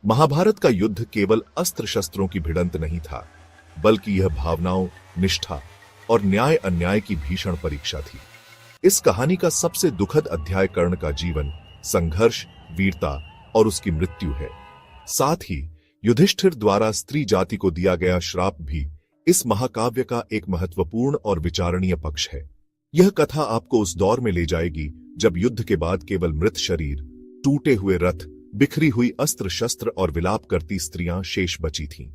महाभारत का युद्ध केवल अस्त्र शस्त्रों की भिड़ंत नहीं था, बल्कि यह भावनाओं, निष्ठा और न्याय अन्याय की भीषण परीक्षा थी। इस कहानी का सबसे दुखद अध्याय कर्ण का जीवन, संघर्ष, वीरता और उसकी मृत्यु है। साथ ही युधिष्ठिर द्वारा स्त्री जाति को दिया गया श्राप भी इस महाकाव्य का एक महत्वपूर्ण और विचारणीय पक्ष है। यह कथा आपको उस दौर में ले जाएगी जब युद्ध के बाद केवल मृत शरीर, टूटे हुए रथ, बिखरी हुई अस्त्र शस्त्र और विलाप करती स्त्रियां शेष बची थीं।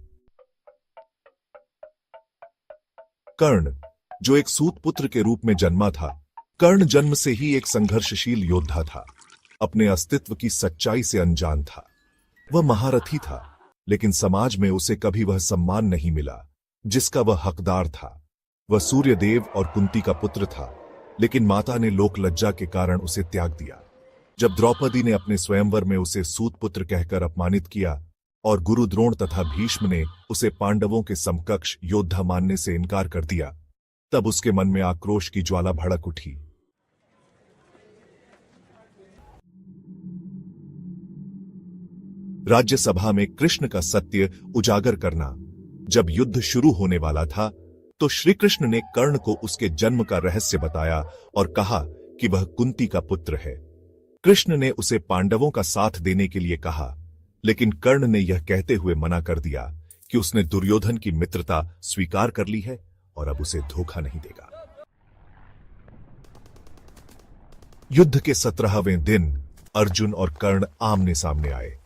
कर्ण, जो एक सूत पुत्र के रूप में जन्मा था, कर्ण जन्म से ही एक संघर्षशील योद्धा था। अपने अस्तित्व की सच्चाई से अनजान था। वह महारथी था, लेकिन समाज में उसे कभी वह सम्मान नहीं मिला जिसका वह हकदार था। वह सूर्यदेव और कुंती का पुत्र था, लेकिन माता ने लोक लज्जा के कारण उसे त्याग दिया। जब द्रौपदी ने अपने स्वयंवर में उसे सूत पुत्र कहकर अपमानित किया और गुरु द्रोण तथा भीष्म ने उसे पांडवों के समकक्ष योद्धा मानने से इनकार कर दिया, तब उसके मन में आक्रोश की ज्वाला भड़क उठी। राज्यसभा में कृष्ण का सत्य उजागर करना। जब युद्ध शुरू होने वाला था, तो श्री कृष्ण ने कर्ण को उसके जन्म का रहस्य बताया और कहा कि वह कुंती का पुत्र है। कृष्ण ने उसे पांडवों का साथ देने के लिए कहा, लेकिन कर्ण ने यह कहते हुए मना कर दिया कि उसने दुर्योधन की मित्रता स्वीकार कर ली है और अब उसे धोखा नहीं देगा। युद्ध के 17वें दिन अर्जुन और कर्ण आमने सामने आए।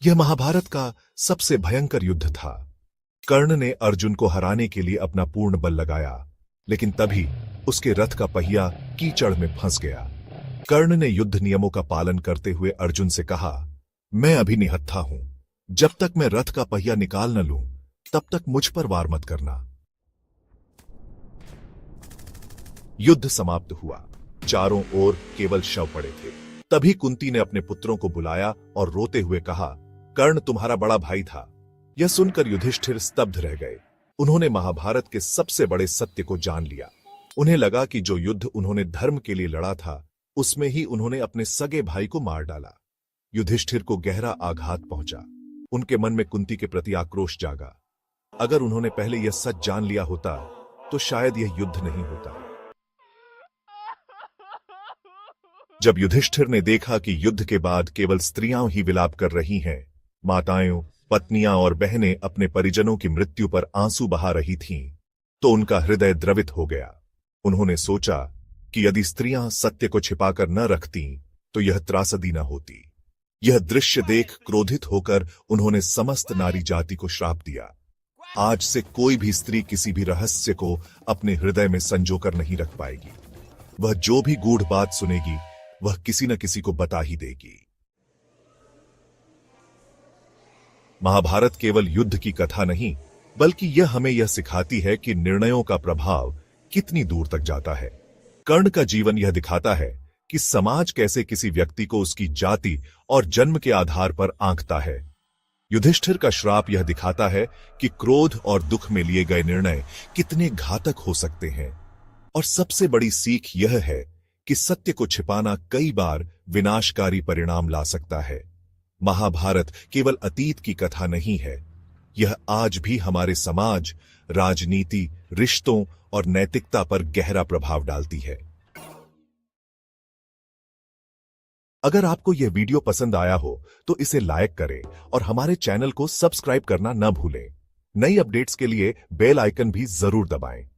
यह महाभारत का सबसे भयंकर युद्ध था। कर्ण ने अर्जुन को हराने के लिए अपना पूर्ण बल लगाया, लेकिन तभी उसके रथ का पहिया कीचड़ में फंस गया। कर्ण ने युद्ध नियमों का पालन करते हुए अर्जुन से कहा, मैं अभी निहत्था हूं। जब तक मैं रथ का पहिया निकाल न लूं, तब तक मुझ पर वार मत करना। युद्ध समाप्त हुआ। चारों ओर केवल शव पड़े थे। तभी कुंती ने अपने पुत्रों को बुलाया और रोते हुए कहा, कर्ण तुम्हारा बड़ा भाई था। यह सुनकर युधिष्ठिर स्तब्ध रह गए। उन्होंने महाभारत के सबसे बड़े सत्य को जान लिया। उन्हें लगा कि जो युद्ध उन्होंने धर्म के लिए लड़ा था, उसमें ही उन्होंने अपने सगे भाई को मार डाला। युधिष्ठिर को गहरा आघात पहुंचा। उनके मन में कुंती के प्रति आक्रोश जागा। अगर उन्होंने पहले यह सच जान लिया होता, तो शायद यह युद्ध नहीं होता। जब युधिष्ठिर ने देखा कि युद्ध के बाद केवल स्त्रियां ही विलाप कर रही हैं, माताएं, पत्नियां और बहनें अपने परिजनों की मृत्यु पर आंसू बहा रही थीं, तो उनका हृदय द्रवित हो गया। उन्होंने सोचा कि यदि स्त्रियां सत्य को छिपाकर न रखतीं, तो यह त्रासदी न होती। यह दृश्य देख क्रोधित होकर उन्होंने समस्त नारी जाति को श्राप दिया। आज से कोई भी स्त्री किसी भी रहस्य को अपने हृदय में संजोकर नहीं रख पाएगी। वह जो भी गूढ़ बात सुनेगी, वह किसी न किसी को बता ही देगी। महाभारत केवल युद्ध की कथा नहीं, बल्कि यह हमें यह सिखाती है कि निर्णयों का प्रभाव कितनी दूर तक जाता है। कर्ण का जीवन यह दिखाता है कि समाज कैसे किसी व्यक्ति को उसकी जाति और जन्म के आधार पर आंकता है। युधिष्ठिर का श्राप यह दिखाता है कि क्रोध और दुख में लिए गए निर्णय कितने घातक हो सकते हैं। और सबसे बड़ी सीख यह है कि सत्य को छिपाना कई बार विनाशकारी परिणाम ला सकता है। महाभारत केवल अतीत की कथा नहीं है, यह आज भी हमारे समाज, राजनीति, रिश्तों और नैतिकता पर गहरा प्रभाव डालती है। अगर आपको यह वीडियो पसंद आया हो तो इसे लाइक करें और हमारे चैनल को सब्सक्राइब करना न भूलें। नई अपडेट्स के लिए बेल आइकन भी जरूर दबाएं।